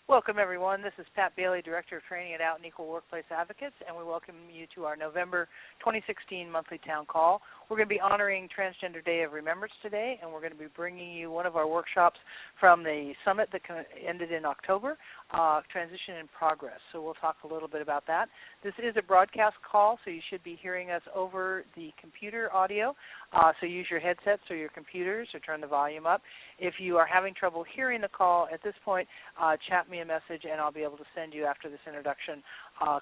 Welcome, everyone. This is Pat Bailey, Director of Training at Out and Equal Workplace Advocates, and we welcome you to our November 2016 monthly town call. We're going to be honoring Transgender Day of Remembrance today, and we're going to be bringing you one of our workshops from the summit that ended in October, Transition in Progress. So we'll talk a little bit about that. This is a broadcast call, so you should be hearing us over the computer audio. So use your headsets or your computers or turn the volume up. If you are having trouble hearing the call at this point, chat me a message and I'll be able to send you, after this introduction,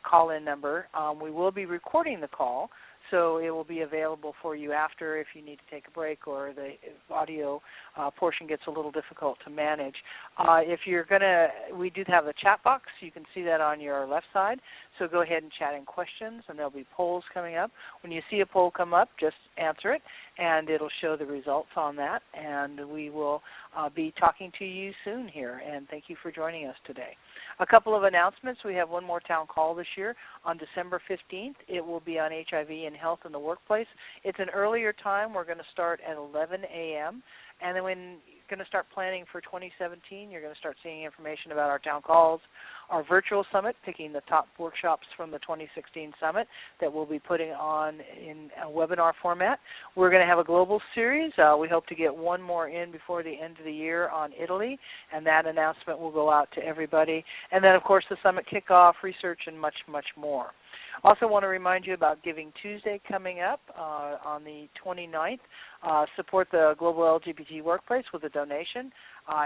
call-in number. We will be recording the call, so it will be available for you after if you need to take a break or the audio portion gets a little difficult to manage. If you're going to, we do have a chat box. You can see that on your left side. So go ahead and chat in questions, and there'll be polls coming up. When you see a poll come up, just answer it, and it'll show the results on that. And we will be talking to you soon here, and thank you for joining us today. A couple of announcements. We have one more town call this year on December 15th. It will be on HIV and health in the workplace. It's an earlier time. We're going to start at 11 a.m. And then when you're going to start planning for 2017, you're going to start seeing information about our town calls, our virtual summit, picking the top workshops from the 2016 summit that we'll be putting on in a webinar format. We're going to have a global series. We hope to get one more in before the end of the year on Italy, and that announcement will go out to everybody. And then, of course, the summit kickoff, research, and much, much more. Also want to remind you about Giving Tuesday coming up on the 29th. Support the global LGBT workplace with a donation.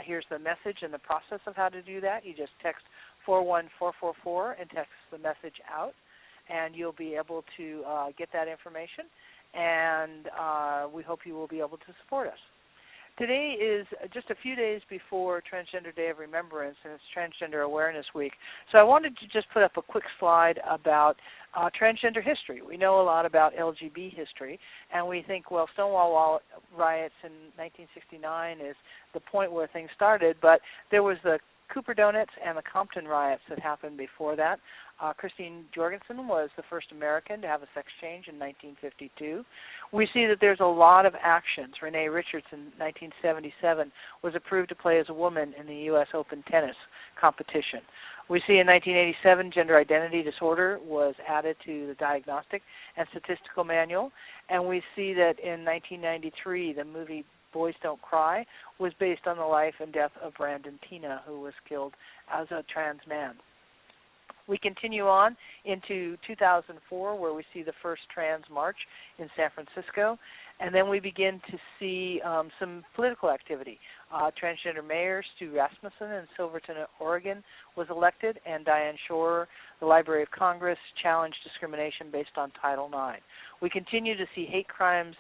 Here's the message and the process of how to do that. You just text 41444 and text the message out, and you'll be able to get that information. And we hope you will be able to support us. Today is just a few days before Transgender Day of Remembrance, and it's Transgender Awareness Week. So I wanted to just put up a quick slide about transgender history. We know a lot about LGBT history, and we think, well, Stonewall riots in 1969 is the point where things started, but there was the Cooper Donuts and the Compton riots that happened before that. Christine Jorgensen was the first American to have a sex change in 1952. We see that there's a lot of actions. Renee Richards in 1977 was approved to play as a woman in the U.S. Open tennis competition. We see in 1987 gender identity disorder was added to the Diagnostic and Statistical Manual. And we see that in 1993 the movie Boys Don't Cry was based on the life and death of Brandon Teena, who was killed as a trans man. We continue on into 2004, where we see the first trans march in San Francisco, and then we begin to see some political activity. Transgender mayor Stu Rasmussen in Silverton, Oregon, was elected, and Diane Shore, the Library of Congress, challenged discrimination based on Title IX. We continue to see hate crimes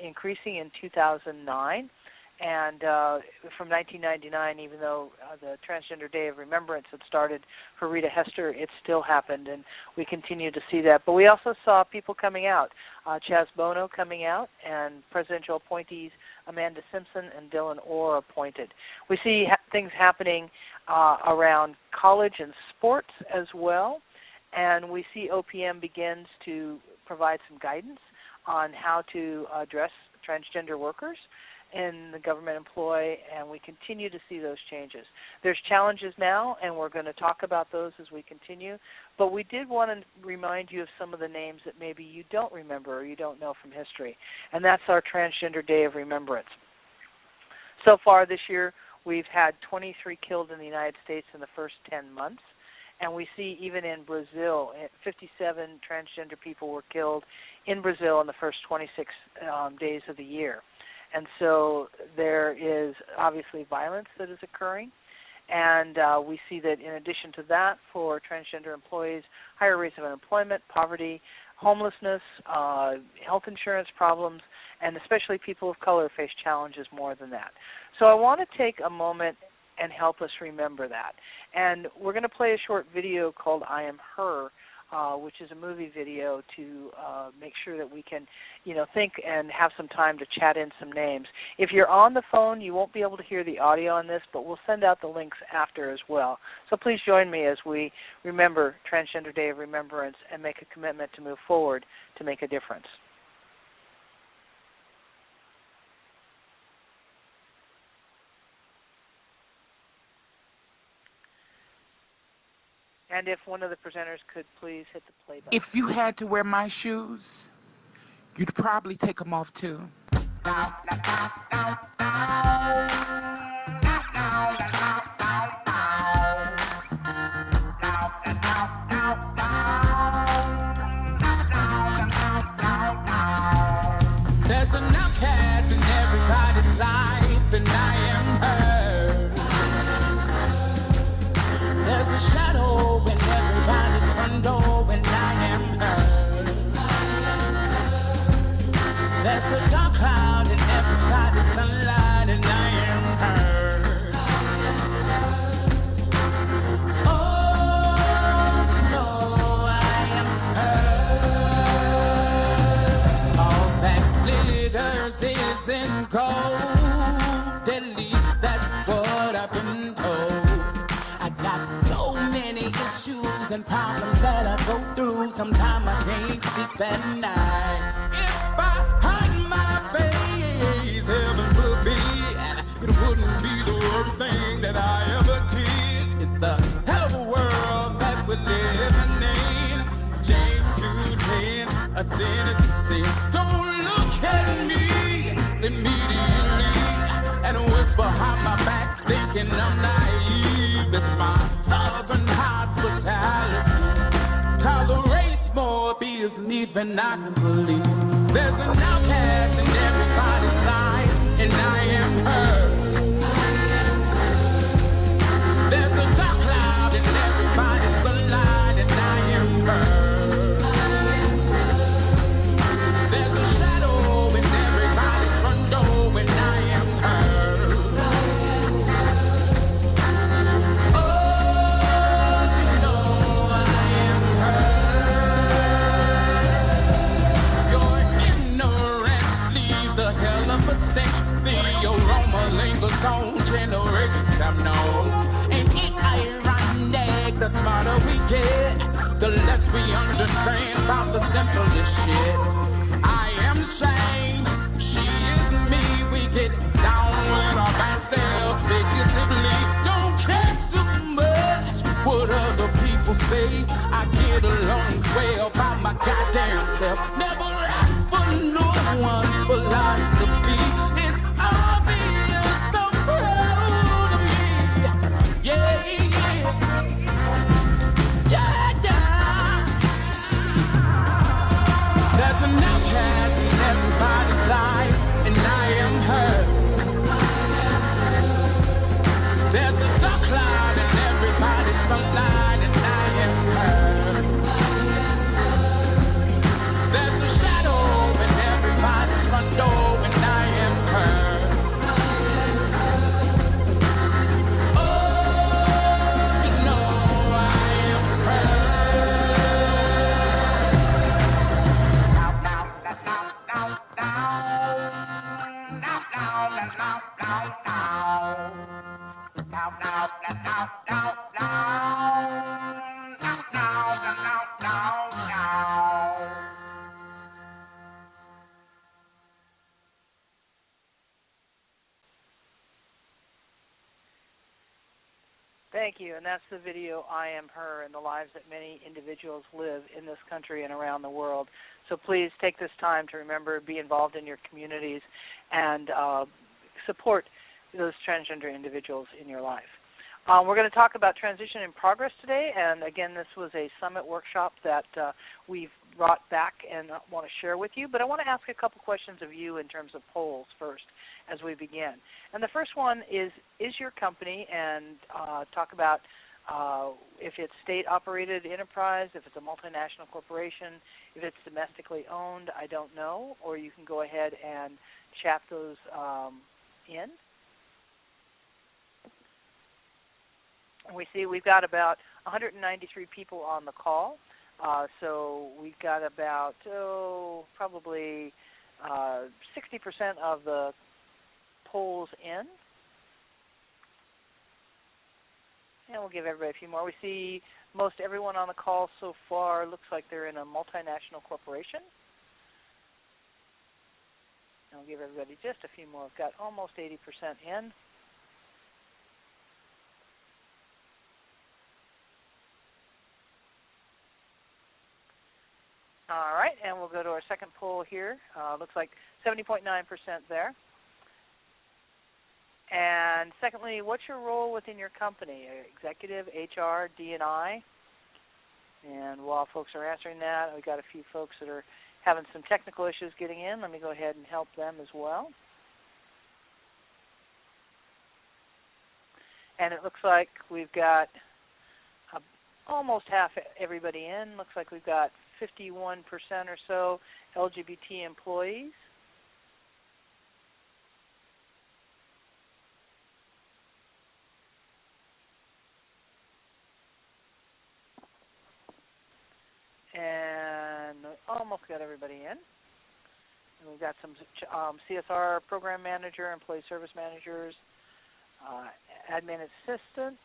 increasing in 2009. And from 1999, even though the Transgender Day of Remembrance had started for Rita Hester, it still happened, and we continue to see that. But we also saw people coming out, Chaz Bono coming out, and presidential appointees Amanda Simpson and Dylan Orr appointed. We see things happening around college and sports as well, and we see OPM begins to provide some guidance on how to address transgender workers in the government employ, and we continue to see those changes. There's challenges now, and we're going to talk about those as we continue, but we did want to remind you of some of the names that maybe you don't remember or you don't know from history, and that's our Transgender Day of Remembrance. So far this year, we've had 23 killed in the United States in the first 10 months, and we see even in Brazil, 57 transgender people were killed in Brazil in the first 26 days of the year. And so there is obviously violence that is occurring, and we see that in addition to that, for transgender employees, higher rates of unemployment, poverty, homelessness, health insurance problems, and especially people of color face challenges more than that. So I want to take a moment and help us remember that. And we're going to play a short video called I Am Her, which is a movie video to make sure that we can, think and have some time to chat in some names. If you're on the phone, you won't be able to hear the audio on this, but we'll send out the links after as well. So please join me as we remember Transgender Day of Remembrance and make a commitment to move forward to make a difference. And if one of the presenters could please hit the play button. If you had to wear my shoes, you'd probably take them off too. There's an outcast in everybody's life, and I am her. There's a shadow in everybody's front door, and I am her. There's a dark cloud in everybody's sunlight, and I am her. Oh, no, I am her. All that glitters isn't gold, at least that's what I've been told. I got so many issues and problems that I go through. Sometimes I can't sleep at night. If I hide my face, heaven forbid, it wouldn't be the worst thing that I ever did. It's a hell of a world that we're living in. James 2:10, a sin is a sin. Don't look at me immediately and whisper behind my back, thinking I'm naive. It's my southern hospitality. Tolerates more abuse than even I can believe. There's an outcast in everybody's life, and I am her. There's a dark cloud in everybody's sunlight, and I am her. There's a shadow in everybody's front door, and I am her. Oh, you know I am her. Your ignorance leaves a hell of a stench. The aroma lingers on generations I've known. And it ironic, the smarter we get, the less we understand about the simplest shit. I am shamed, she is me. We get down with our bad selves figuratively. Don't care too much what other people say. I get along swell by my goddamn self. Never ask for no one's philosophy. It's obvious I'm proud of me. Yeah, yeah, yeah, yeah. There's an outcast in everybody's life, and I am her. There's a dark cloud in everybody's sunlight, and I am her. There's a shadow in everybody's front door, and I am her. Oh, you know I am her. Thank you, and that's the video I Am Her and the lives that many individuals live in this country and around the world. So please take this time to remember, be involved in your communities, and support those transgender individuals in your life. We're going to talk about transition in progress today, and again, this was a summit workshop that we've brought back and want to share with you, but I want to ask a couple questions of you in terms of polls first as we begin. And the first one is your company, and talk about if it's state-operated enterprise, if it's a multinational corporation, if it's domestically owned, I don't know, or you can go ahead and chat those in. We see we've got about 193 people on the call, so we've got about probably 60% of the polls in. And we'll give everybody a few more. We see most everyone on the call so far looks like they're in a multinational corporation. And we'll give everybody just a few more. We've got almost 80% in. All right, and we'll go to our second poll here. Looks like 70.9% there. And secondly, what's your role within your company? Executive, HR, D&I? And while folks are answering that, we've got a few folks that are having some technical issues getting in. Let me go ahead and help them as well. And it looks like we've got almost half everybody in. Looks like we've got 51% or so LGBT employees. And almost got everybody in. And we've got some CSR program manager, employee service managers, admin assistant.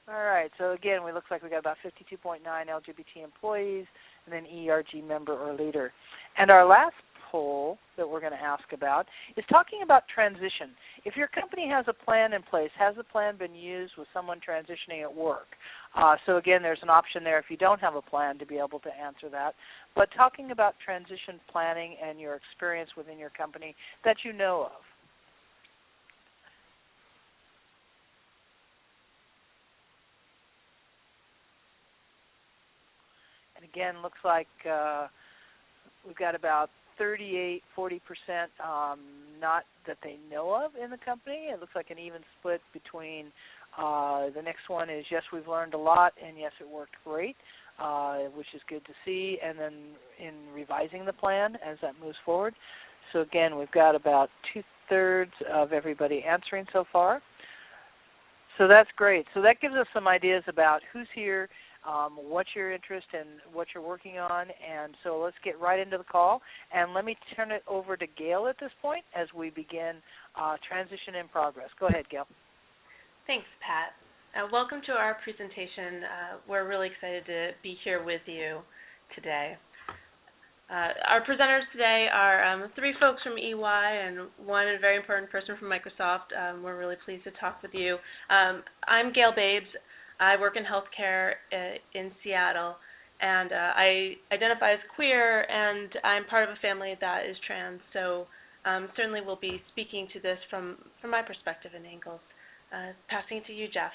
All right, so again, we looks like we got about 52.9 LGBT employees, and then ERG member or leader. And our last poll that we're going to ask about is talking about transition. If your company has a plan in place, has the plan been used with someone transitioning at work? So again, there's an option there if you don't have a plan to be able to answer that. But talking about transition planning and your experience within your company that you know of. And again, looks like we've got about 38, 40% not that they know of in the company. It looks like an even split between the next one is yes, we've learned a lot, and yes, it worked great, which is good to see, and then in revising the plan as that moves forward. So again, we've got about 2/3 of everybody answering so far. So that's great. So that gives us some ideas about who's here, what's your interest and what you're working on. And so let's get right into the call. And let me turn it over to Gail at this point as we begin transition in progress. Go ahead, Gail. Thanks, Pat. Welcome to our presentation. We're really excited to be here with you today. Our presenters today are 3 folks from EY and one very important person from Microsoft. We're really pleased to talk with you. I'm Gail Babes. I work in healthcare in Seattle, and I identify as queer, and I'm part of a family that is trans, so certainly we'll be speaking to this from my perspective and angles. Passing to you, Jeff.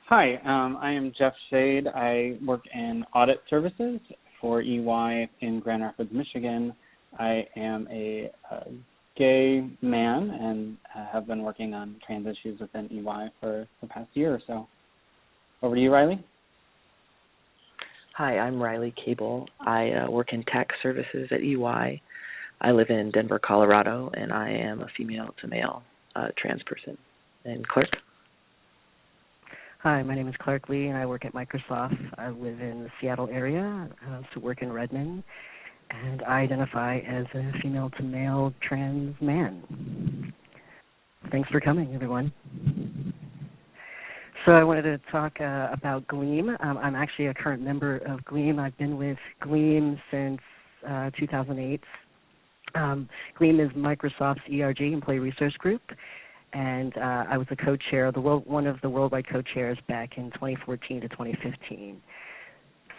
Hi, I am Jeff Shade. I work in audit services for EY in Grand Rapids, Michigan. I am a gay man and have been working on trans issues within EY for the past year or so. Over to you, Riley. Hi, I'm Riley Cable. I work in tech services at EY. I live in Denver, Colorado, and I am a female-to-male trans person. And Clark? Hi, my name is Clark Lee, and I work at Microsoft. I live in the Seattle area, so work in Redmond, and I identify as a female-to-male trans man. Thanks for coming, everyone. So I wanted to talk about Gleam. I'm actually a current member of Gleam. I've been with Gleam since 2008. Gleam is Microsoft's ERG, Employee Resource Group, and I was the co-chair, one of the worldwide co-chairs back in 2014 to 2015.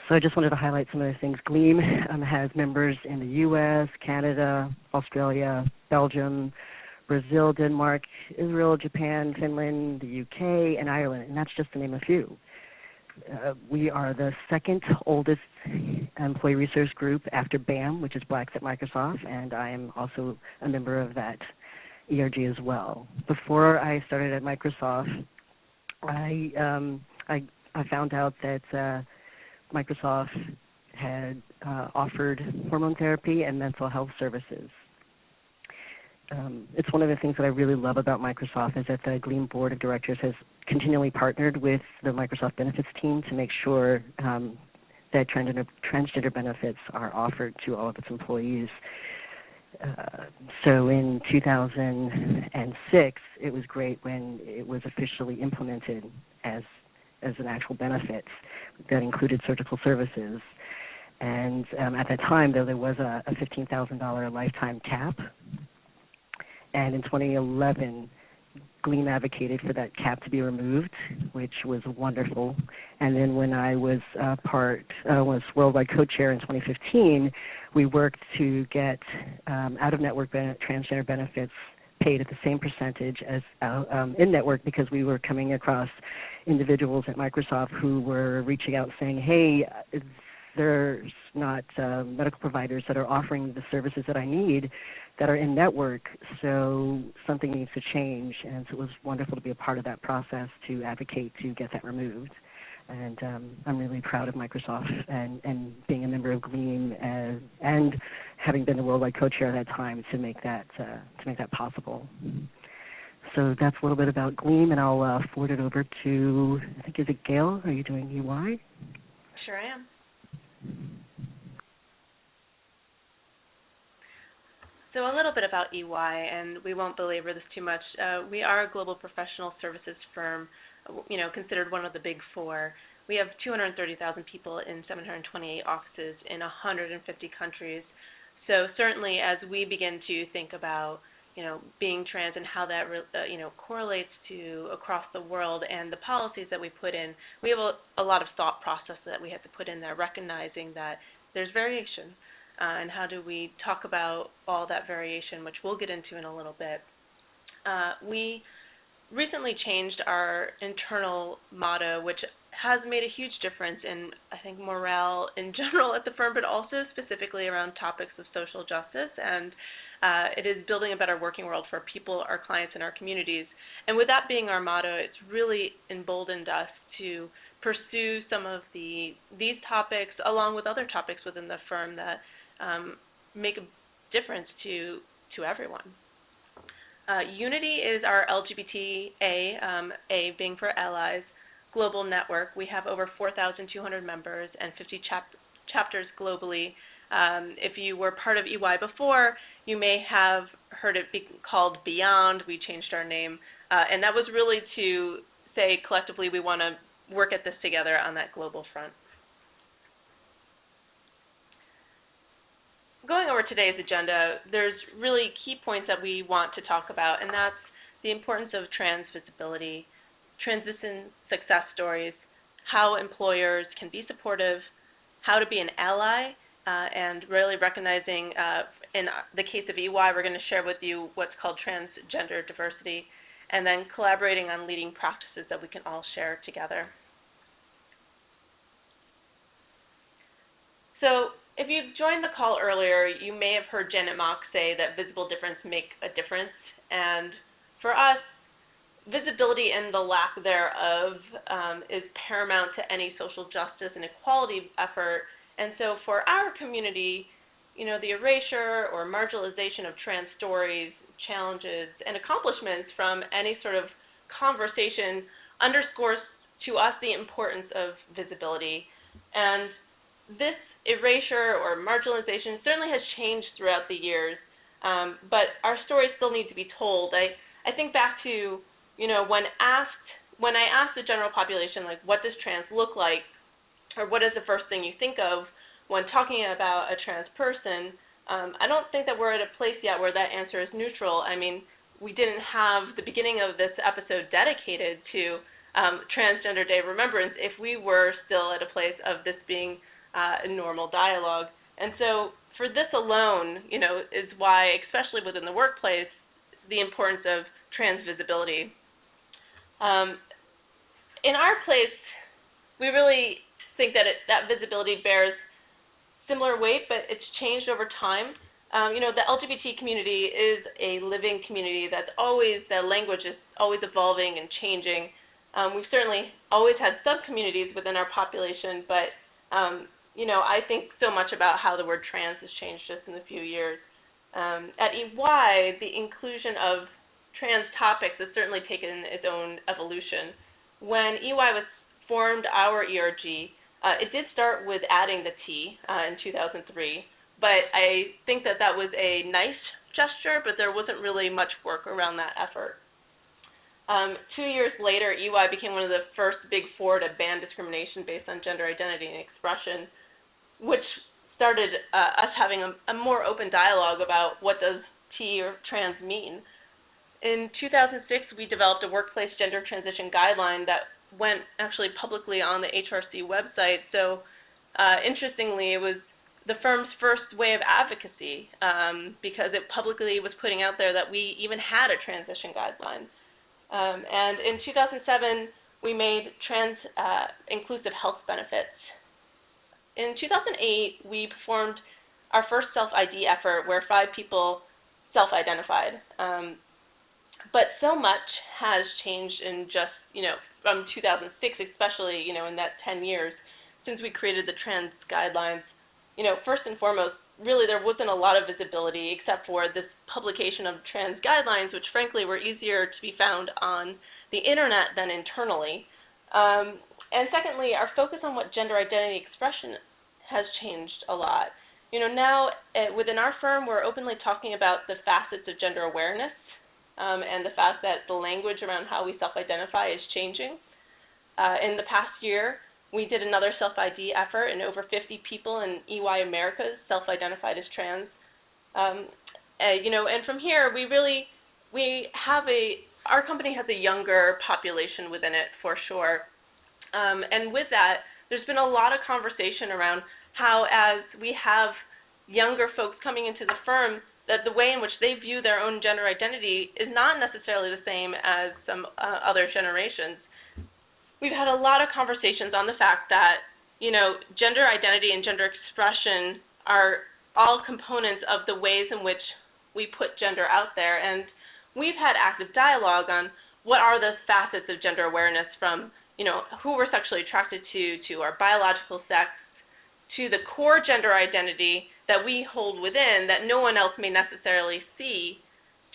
So I just wanted to highlight some of the things. Gleam has members in the U.S., Canada, Australia, Belgium, Brazil, Denmark, Israel, Japan, Finland, the UK, and Ireland, and that's just to name a few. We are the second oldest employee resource group after BAM, which is Blacks at Microsoft, and I am also a member of that ERG as well. Before I started at Microsoft, I found out that Microsoft had offered hormone therapy and mental health services. It's one of the things that I really love about Microsoft is that the Gleam Board of Directors has continually partnered with the Microsoft benefits team to make sure that transgender benefits are offered to all of its employees. So in 2006, it was great when it was officially implemented as an actual benefit that included surgical services. And at that time, though, there was a $15,000 lifetime cap. And in 2011, Gleam advocated for that cap to be removed, which was wonderful. And then when I was was worldwide co-chair in 2015, we worked to get out-of-network transgender benefits paid at the same percentage as in-network, because we were coming across individuals at Microsoft who were reaching out saying, hey, there's not medical providers that are offering the services that I need that are in network, so something needs to change. And so it was wonderful to be a part of that process to advocate to get that removed. And I'm really proud of Microsoft and being a member of Gleam and having been the worldwide co-chair at that time to make that possible. So that's a little bit about Gleam, and I'll forward it over to, I think, is it Gail? Are you doing EY? Sure I am. So a little bit about EY, and we won't belabor this too much. We are a global professional services firm, considered one of the big four. We have 230,000 people in 728 offices in 150 countries. So certainly as we begin to think about, being trans and how that, correlates to across the world and the policies that we put in, we have a lot of thought process that we have to put in there, recognizing that there's variation. And how do we talk about all that variation, which we'll get into in a little bit. We recently changed our internal motto, which has made a huge difference in, I think, morale in general at the firm, but also specifically around topics of social justice. And it is building a better working world for people, our clients, and our communities. And with that being our motto, it's really emboldened us to pursue some of these topics, along with other topics within the firm that make a difference to everyone. Unity is our LGBTA, A being for allies, global network. We have over 4,200 members and 50 chapters globally. If you were part of EY before, you may have heard it be called Beyond. We changed our name, and that was really to say collectively we want to work at this together on that global front. Going over today's agenda, there's really key points that we want to talk about, and that's the importance of trans visibility, transition success stories, how employers can be supportive, how to be an ally, and really recognizing, in the case of EY, we're going to share with you what's called transgender diversity, and then collaborating on leading practices that we can all share together. So if you joined the call earlier, you may have heard Janet Mock say that visible difference make a difference. And for us, visibility and the lack thereof is paramount to any social justice and equality effort. And so for our community, the erasure or marginalization of trans stories, challenges, and accomplishments from any sort of conversation underscores to us the importance of visibility. And this erasure or marginalization certainly has changed throughout the years, but our stories still need to be told. I think back to, when I asked the general population, like, what does trans look like, or what is the first thing you think of when talking about a trans person, I don't think that we're at a place yet where that answer is neutral. I mean, we didn't have the beginning of this episode dedicated to Transgender Day of Remembrance if we were still at a place of this being a normal dialogue. And so for this alone, is why, especially within the workplace, the importance of trans visibility. In our place, we really think that that visibility bears similar weight, but it's changed over time. The LGBT community is a living community the language is always evolving and changing. We've certainly always had sub-communities within our population, but I think so much about how the word trans has changed just in a few years. At EY, the inclusion of trans topics has certainly taken its own evolution. When EY was formed, our ERG, it did start with adding the T in 2003, but I think that was a nice gesture, but there wasn't really much work around that effort. 2 years later, EY became one of the first big four to ban discrimination based on gender identity and expression, which started us having a more open dialogue about what does T or trans mean. In 2006, we developed a workplace gender transition guideline that went actually publicly on the HRC website. So interestingly, it was the firm's first way of advocacy because it publicly was putting out there that we even had a transition guideline. And in 2007, we made trans inclusive health benefits. In 2008, we performed our first self-ID effort where 5 people self-identified. But so much has changed in just, from 2006 especially, in that 10 years since we created the trans guidelines. First and foremost, really there wasn't a lot of visibility except for this publication of trans guidelines, which frankly were easier to be found on the internet than internally. And secondly, our focus on what gender identity expression has changed a lot. Now within our firm, we're openly talking about the facets of gender awareness and the fact that the language around how we self-identify is changing. In the past year, we did another self-ID effort, and over 50 people in EY Americas self-identified as trans. And from here, our company has a younger population within it for sure. And with that, there's been a lot of conversation around how, as we have younger folks coming into the firm, that the way in which they view their own gender identity is not necessarily the same as some other generations. We've had a lot of conversations on the fact that, gender identity and gender expression are all components of the ways in which we put gender out there. And we've had active dialogue on what are the facets of gender awareness from, who we're sexually attracted to our biological sex, to the core gender identity that we hold within that no one else may necessarily see,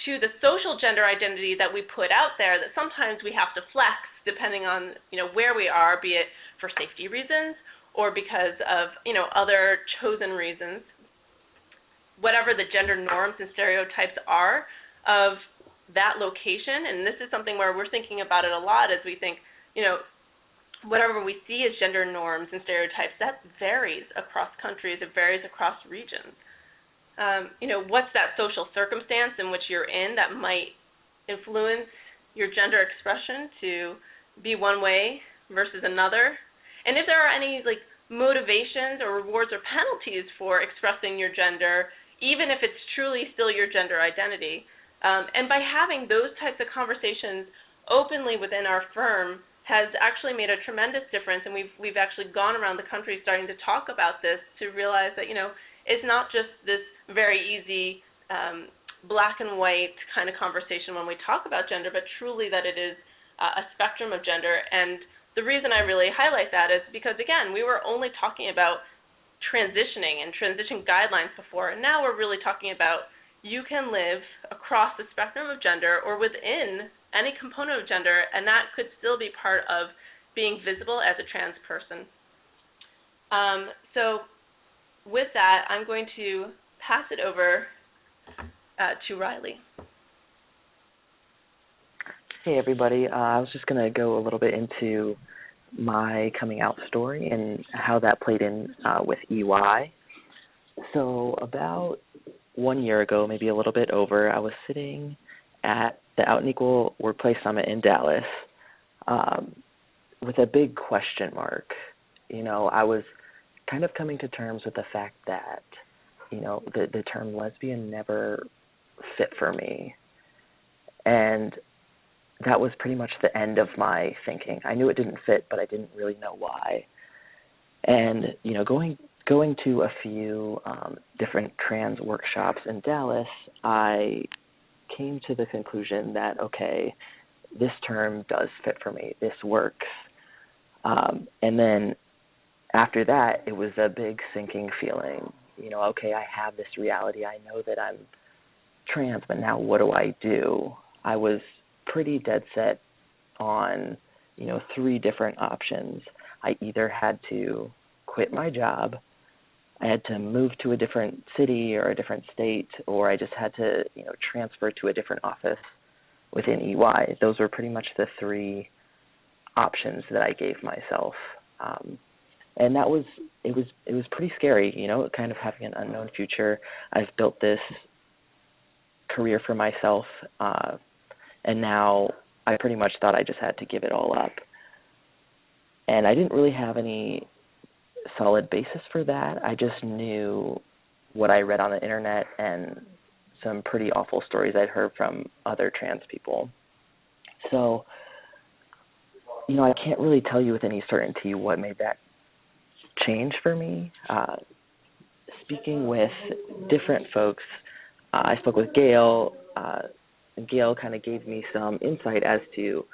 to the social gender identity that we put out there that sometimes we have to flex depending on where we are, be it for safety reasons or because of other chosen reasons. Whatever the gender norms and stereotypes are of that location, and this is something where we're thinking about it a lot as we think, whatever we see as gender norms and stereotypes, that varies across countries, it varies across regions. What's that social circumstance in which you're in that might influence your gender expression to be one way versus another? And if there are any motivations or rewards or penalties for expressing your gender, even if it's truly still your gender identity. And by having those types of conversations openly within our firm has actually made a tremendous difference, and we've actually gone around the country starting to talk about this to realize that, it's not just this very easy black and white kind of conversation when we talk about gender, but truly that it is a spectrum of gender. And the reason I really highlight that is because, again, we were only talking about transitioning and transition guidelines before, and now we're really talking about you can live across the spectrum of gender or within any component of gender, and that could still be part of being visible as a trans person. So with that, I'm going to pass it over to Riley. Hey everybody, I was just going to go a little bit into my coming out story and how that played in with EY. So about 1 year ago, maybe a little bit over, I was sitting at the Out and Equal Workplace Summit in Dallas with a big question mark. I was kind of coming to terms with the fact that, the term lesbian never fit for me. And that was pretty much the end of my thinking. I knew it didn't fit, but I didn't really know why. And, going to a few different trans workshops in Dallas, I came to the conclusion that, okay, this term does fit for me. This works. And then after that, it was a big sinking feeling. Okay, I have this reality. I know that I'm trans, but now what do I do? I was pretty dead set on, 3 different options. I either had to quit my job, I had to move to a different city or a different state, or I just had to, transfer to a different office within EY. Those were pretty much the 3 options that I gave myself. And that was, it was pretty scary, kind of having an unknown future. I've built this career for myself and now I pretty much thought I just had to give it all up. And I didn't really have any solid basis for that. I just knew what I read on the internet and some pretty awful stories I'd heard from other trans people. So, I can't really tell you with any certainty what made that change for me. Speaking with different folks, I spoke with Gail, and Gail kind of gave me some insight as to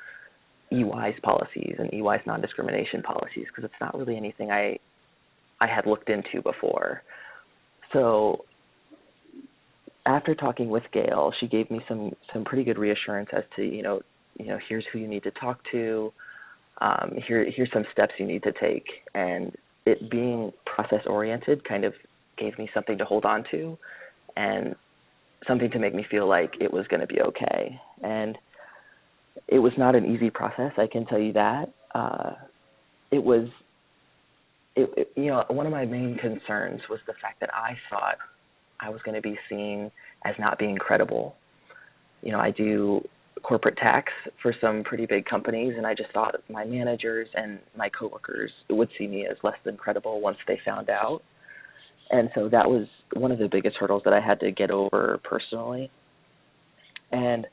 EY's policies and EY's non-discrimination policies, because it's not really anything I had looked into before. So after talking with Gail, she gave me some pretty good reassurance as to, here's who you need to talk to, here's some steps you need to take. And it being process-oriented kind of gave me something to hold on to and something to make me feel like it was going to be okay. And it was not an easy process, I can tell you that. One of my main concerns was the fact that I thought I was going to be seen as not being credible. I do corporate tax for some pretty big companies, and I just thought my managers and my coworkers would see me as less than credible once they found out. And so that was one of the biggest hurdles that I had to get over personally. And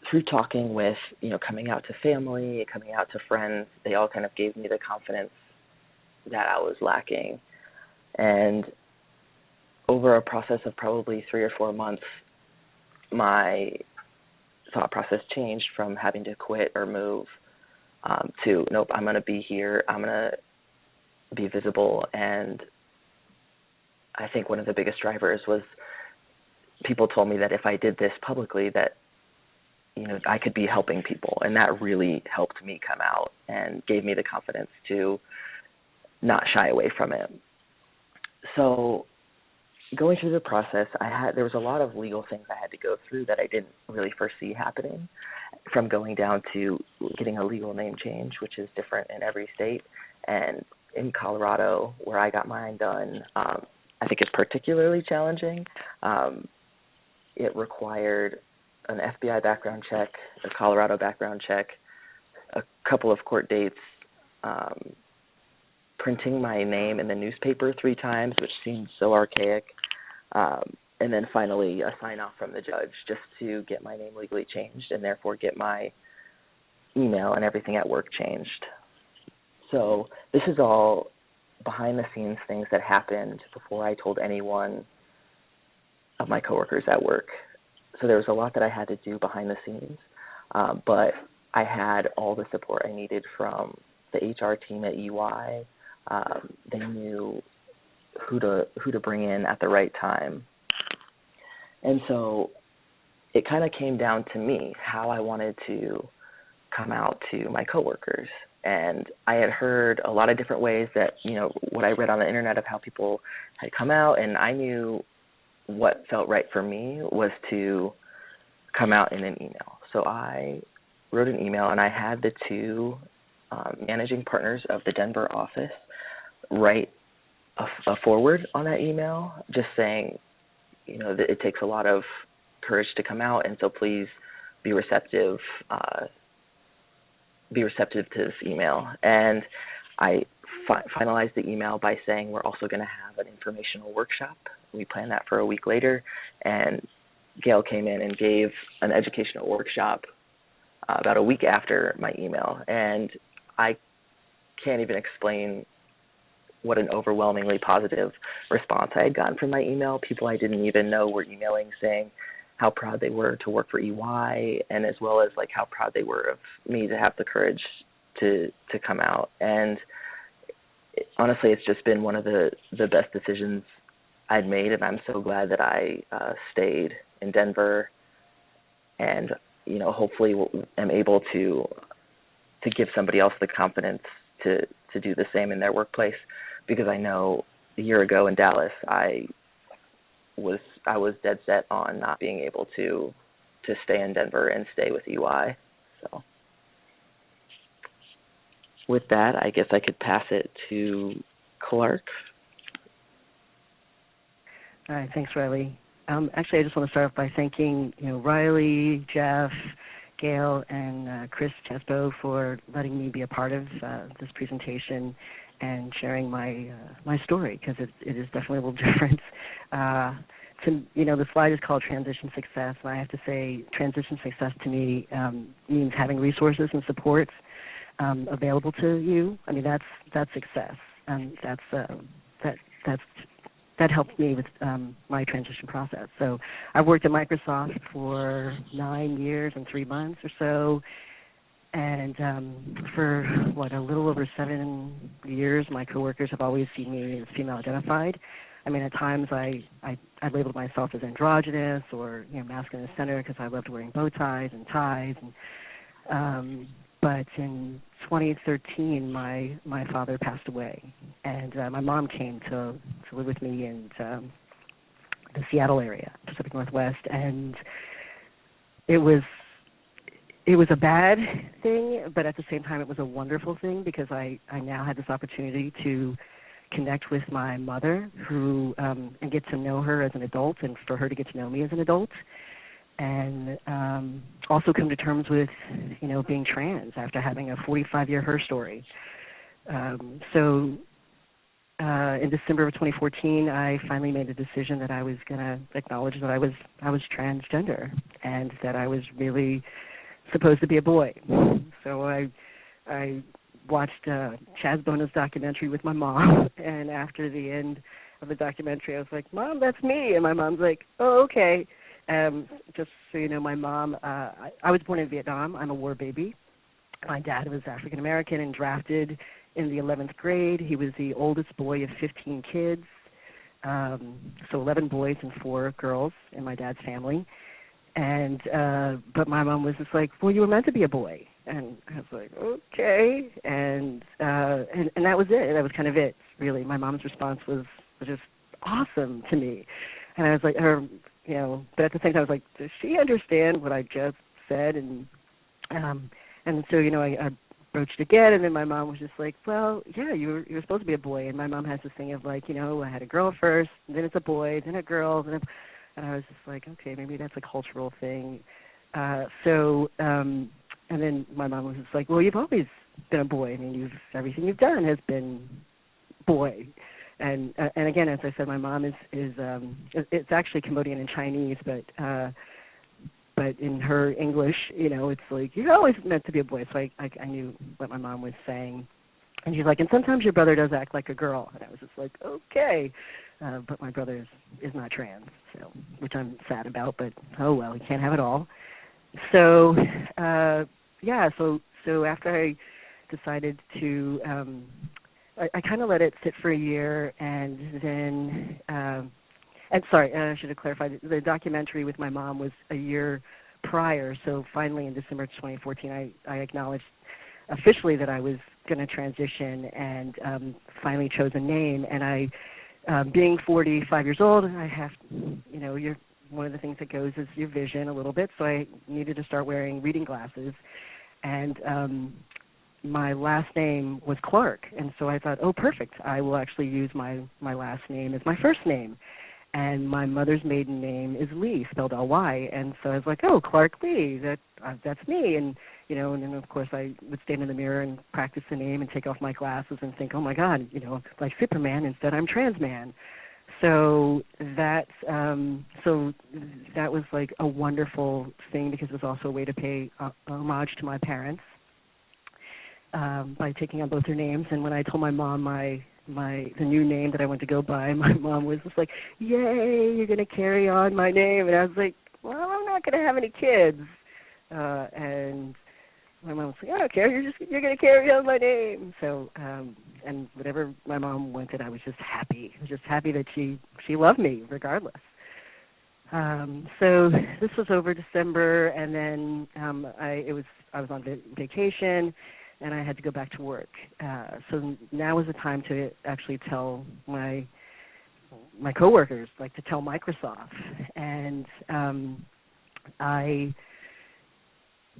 through talking with, coming out to family, coming out to friends, they all kind of gave me the confidence that I was lacking. And over a process of probably 3 or 4 months, my thought process changed from having to quit or move to, nope, I'm going to be here, I'm going to be visible. And I think one of the biggest drivers was people told me that if I did this publicly that, I could be helping people. And that really helped me come out and gave me the confidence to not shy away from it. So going through the process, there was a lot of legal things I had to go through that I didn't really foresee happening, from going down to getting a legal name change, which is different in every state. And in Colorado, where I got mine done, I think it's particularly challenging. It required an FBI background check, a Colorado background check, a couple of court dates, printing my name in the newspaper 3 times, which seems so archaic, and then finally a sign-off from the judge just to get my name legally changed and therefore get my email and everything at work changed. So this is all behind-the-scenes things that happened before I told anyone of my coworkers at work. So there was a lot that I had to do behind the scenes, but I had all the support I needed from the HR team at EY. They knew who to bring in at the right time. And so it kind of came down to me, how I wanted to come out to my coworkers. And I had heard a lot of different ways that, what I read on the internet of how people had come out, and I knew what felt right for me was to come out in an email. So I wrote an email, and I had the 2 managing partners of the Denver office write a forward on that email, just saying, that it takes a lot of courage to come out, and so please be receptive to this email. And I finalized the email by saying we're also going to have an informational workshop. We planned that for a week later, and Gail came in and gave an educational workshop about a week after my email. And I can't even explain what an overwhelmingly positive response I had gotten from my email. People I didn't even know were emailing saying how proud they were to work for EY, and as well as how proud they were of me to have the courage to come out. And honestly, it's just been one of the best decisions I'd made, and I'm so glad that I stayed in Denver, and hopefully am able to give somebody else the confidence to do the same in their workplace, because I know a year ago in Dallas I was dead set on not being able to stay in Denver and stay with EY. So with that, I guess I could pass it to Clark. All right, thanks, Riley. Actually, I just want to start off by thanking, Riley, Jeff, Gail, and Chris Chesbo for letting me be a part of this presentation and sharing my story, because it is definitely a little different. The slide is called Transition Success, and I have to say transition success to me means having resources and supports available to you. I mean, that's success, and that helped me with my transition process. So I've worked at Microsoft for 9 years and 3 months or so, and for, a little over 7 years, my coworkers have always seen me as female identified. I mean, at times I labeled myself as androgynous or, masculine in the center because I loved wearing bow ties and ties. And, but in 2013, my father passed away, and my mom came to live with me in the Seattle area, Pacific Northwest, and it was a bad thing, but at the same time it was a wonderful thing, because I now had this opportunity to connect with my mother, and get to know her as an adult, and for her to get to know me as an adult, and also come to terms with, being trans after having a 45-year her story. So in December of 2014, I finally made a decision that I was going to acknowledge that I was transgender, and that I was really supposed to be a boy. So I watched Chaz Bona's documentary with my mom, and after the end of the documentary, I was like, "Mom, that's me," and my mom's like, "Oh, okay." Just so you know, my mom, I was born in Vietnam. I'm a war baby. My dad was African American and drafted in the 11th grade. He was the oldest boy of 15 kids, so 11 boys and 4 girls in my dad's family. And but my mom was just like, "Well, you were meant to be a boy." And I was like, "Okay." And that was it. That was kind of it, really. My mom's response was just awesome to me. And I was like, but at the same time, I was like, does she understand what I just said? And so, I broached again, and then my mom was just like, "Well, yeah, you're supposed to be a boy." And my mom has this thing of like, I had a girl first, and then it's a boy, then a girl, and I was just like, okay, maybe that's a cultural thing. And then my mom was just like, "Well, you've always been a boy. I mean, everything you've done has been boy." And again, as I said, my mom is it's actually Cambodian and Chinese, but in her English, it's like, "You're always meant to be a boy." So I knew what my mom was saying, and she's like, "And sometimes your brother does act like a girl," and I was just like, "Okay," but my brother is not trans, so, which I'm sad about, but oh well, he can't have it all. So so after I decided to. I kind of let it sit for a year, and then, and sorry, I should have clarified, the documentary with my mom was a year prior, so finally in December 2014, I acknowledged officially that I was going to transition, and finally chose a name. And I, being 45 years old, I have, one of the things that goes is your vision a little bit, so I needed to start wearing reading glasses, and my last name was Clark, and so I thought, oh, perfect. I will actually use my last name as my first name. And my mother's maiden name is Lee, spelled L-Y, and so I was like, oh, Clark Lee, that's me. And, and then, of course, I would stand in the mirror and practice the name and take off my glasses and think, oh, my God, like Superman, instead I'm trans man. So that was like a wonderful thing, because it was also a way to pay homage to my parents. By taking on both their names. And when I told my mom the new name that I went to go by, my mom was just like, "Yay, you're going to carry on my name." And I was like, "Well, I'm not going to have any kids." And my mom was like, "I don't care, you're going to carry on my name." So, and whatever my mom wanted, I was just happy. I was just happy that she loved me regardless. So this was over December, and then I was on vacation, and I had to go back to work. So now was the time to actually tell my coworkers, like to tell Microsoft. And I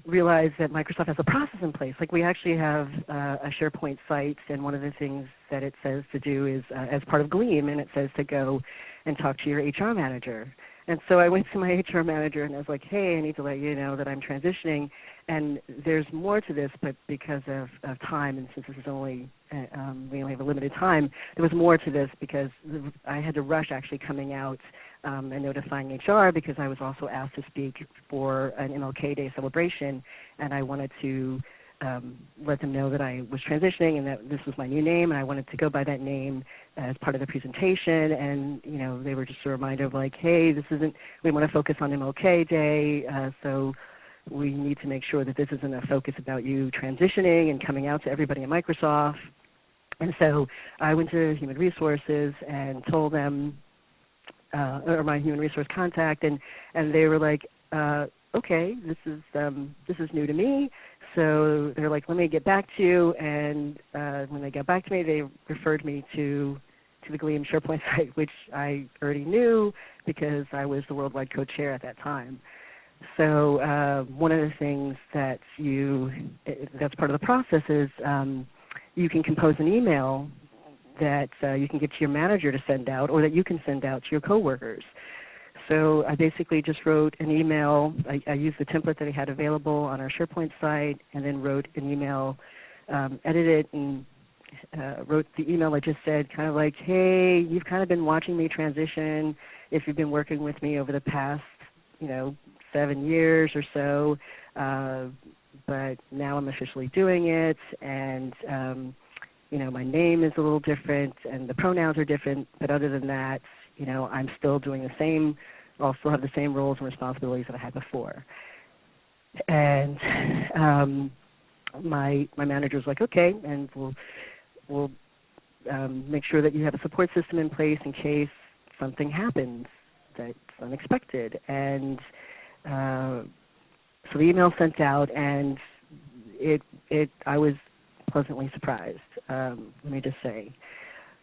realized that Microsoft has a process in place. Like, we actually have a SharePoint site, and one of the things that it says to do is, as part of Gleam, and it says to go and talk to your HR manager. And so I went to my HR manager and I was like, hey, I need to let you know that I'm transitioning. And there's more to this, but because of time, and since this is only, we only have a limited time, there was more to this because I had to rush actually coming out and notifying HR because I was also asked to speak for an MLK Day celebration, and I wanted to let them know that I was transitioning and that this was my new name, and I wanted to go by that name as part of the presentation. And you know, they were just a reminder of like, hey, this isn't, we want to focus on MLK Day, so we need to make sure that this isn't a focus about you transitioning and coming out to everybody at Microsoft. And so I went to Human Resources and told them, or my human resource contact, and they were like, okay, this is new to me. So they're like, let me get back to you. And when they got back to me, they referred me to the Gleam SharePoint site, which I already knew because I was the worldwide co-chair at that time. So one of the things that's part of the process is you can compose an email that you can get to your manager to send out, or that you can send out to your coworkers. So I basically just wrote an email. I used the template that I had available on our SharePoint site, and then wrote an email, edited it, and wrote the email. I just said kind of like, hey, you've kind of been watching me transition if you've been working with me over the past, 7 years or so, but now I'm officially doing it, and my name is a little different, and the pronouns are different, but other than that, I'm still doing the same, I'll still have the same roles and responsibilities that I had before. And my manager was like, okay, and we'll make sure that you have a support system in place in case something happens that's unexpected. And so the email sent out, and I was pleasantly surprised. Let me just say,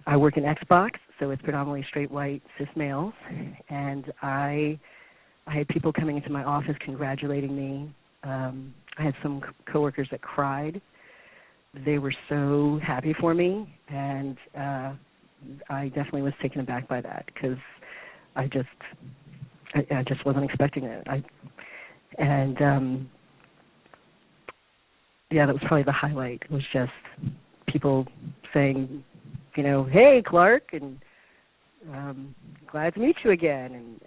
I work in Xbox, so it's predominantly straight white cis males, and I had people coming into my office congratulating me. I had some coworkers that cried. They were so happy for me, and I definitely was taken aback by that because I just wasn't expecting it. That was probably the highlight. It was just people saying, hey, Clark, and glad to meet you again.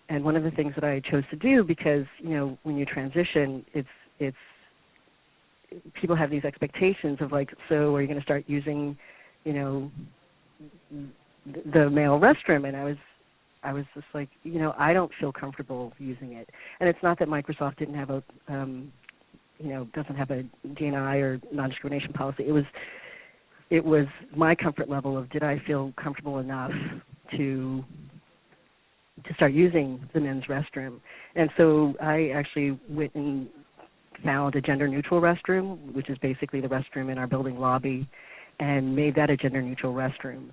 And one of the things that I chose to do, because when you transition, it's people have these expectations of like, so are you going to start using, the male restroom? And I was just like, I don't feel comfortable using it. And it's not that Microsoft didn't have doesn't have a D&I or non-discrimination policy. It was my comfort level of, did I feel comfortable enough to start using the men's restroom? And so I actually went and found a gender-neutral restroom, which is basically the restroom in our building lobby, and made that a gender-neutral restroom.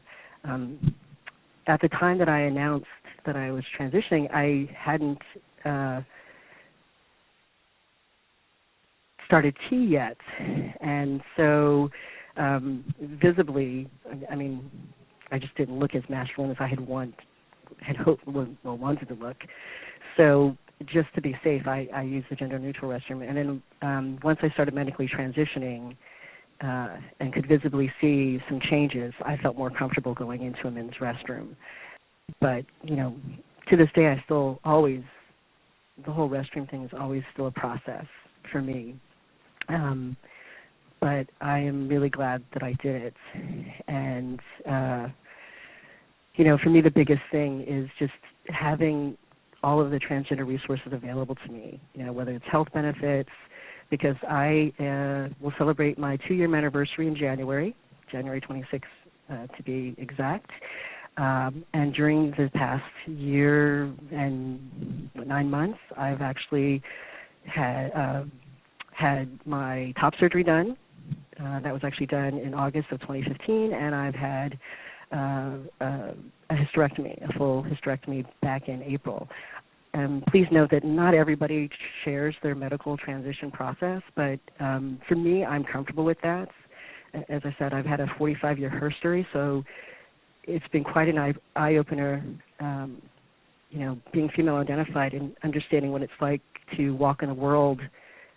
At the time that I announced that I was transitioning, I hadn't started tea yet, and so visibly, I just didn't look as masculine as I had wanted to look. So just to be safe, I used the gender-neutral restroom, and then once I started medically transitioning and could visibly see some changes, I felt more comfortable going into a men's restroom. But to this day, I still always, the whole restroom thing is always still a process for me. But I am really glad that I did it. And, for me, the biggest thing is just having all of the transgender resources available to me, whether it's health benefits, because I will celebrate my 2-year anniversary in January 26th to be exact. And during the past year and 9 months, I've actually had my top surgery done. That was actually done in August of 2015, and I've had a hysterectomy, a full hysterectomy back in April. Please note that not everybody shares their medical transition process, but for me, I'm comfortable with that. As I said, I've had a 45-year history, so it's been quite an eye-opener, being female identified and understanding what it's like to walk in the world,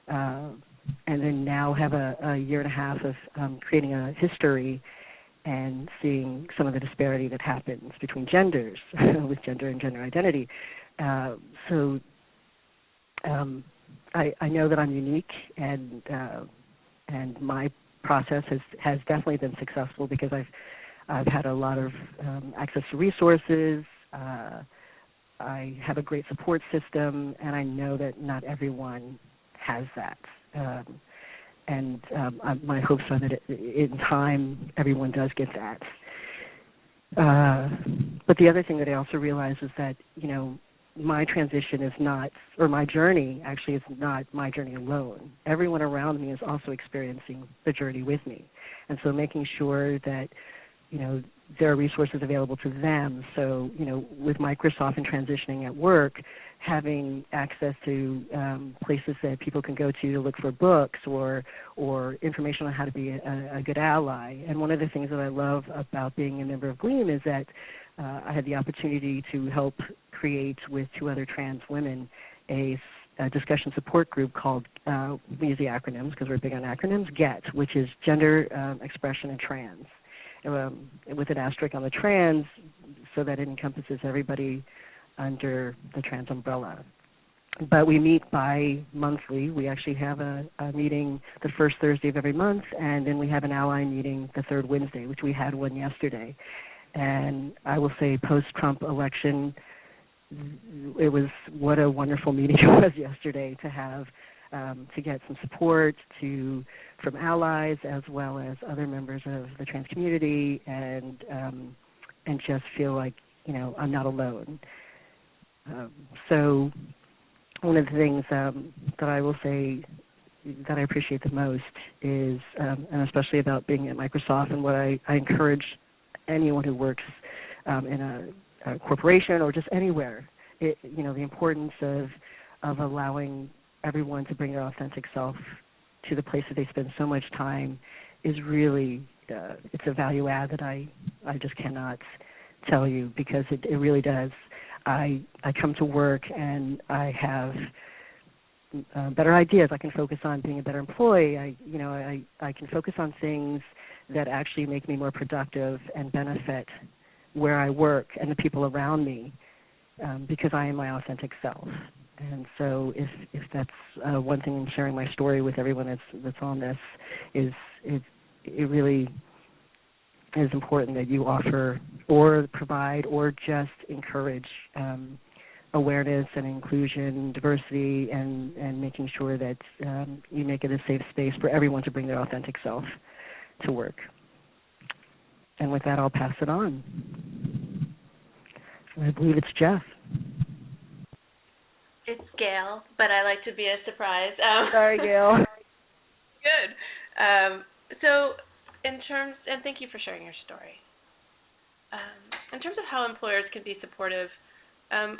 and then now have a year and a half of creating a history and seeing some of the disparity that happens between genders with gender and gender identity. So I know that I'm unique, and my process has definitely been successful because I've had a lot of access to resources. I have a great support system, and I know that not everyone has that. My hopes are that in time everyone does get that. But the other thing that I also realize is that, my transition is not, or my journey actually is not my journey alone. Everyone around me is also experiencing the journey with me. And so making sure that, there are resources available to them. So, with Microsoft and transitioning at work, having access to places that people can go to look for books or information on how to be a good ally. And one of the things that I love about being a member of Gleam is that I had the opportunity to help create with two other trans women a discussion support group called, we use the acronyms because we're big on acronyms, GET, which is Gender, Expression, and Trans, with an asterisk on the trans so that it encompasses everybody under the trans umbrella. But we meet bi-monthly. We actually have a meeting the first Thursday of every month, and then we have an ally meeting the third Wednesday, which we had one yesterday. And I will say post-Trump election, it was what a wonderful meeting it was yesterday to have, to get some support from allies as well as other members of the trans community, and just feel like, I'm not alone. So one of the things that I will say that I appreciate the most is, and especially about being at Microsoft, and what I encourage anyone who works in a corporation or just anywhere, the importance of allowing everyone to bring their authentic self to the place that they spend so much time is really, it's a value add that I just cannot tell you, because it really does. I come to work and I have better ideas. I can focus on being a better employee. I can focus on things that actually make me more productive and benefit where I work and the people around me, because I am my authentic self. And so if that's one thing in sharing my story with everyone that's on this, is it really is important that you offer or provide or just encourage awareness and inclusion, diversity, and making sure that you make it a safe space for everyone to bring their authentic self to work. And with that, I'll pass it on. I believe it's Jeff. It's Gail, but I like to be a surprise. Sorry, Gail. Good. So in terms, and thank you for sharing your story. In terms of how employers can be supportive,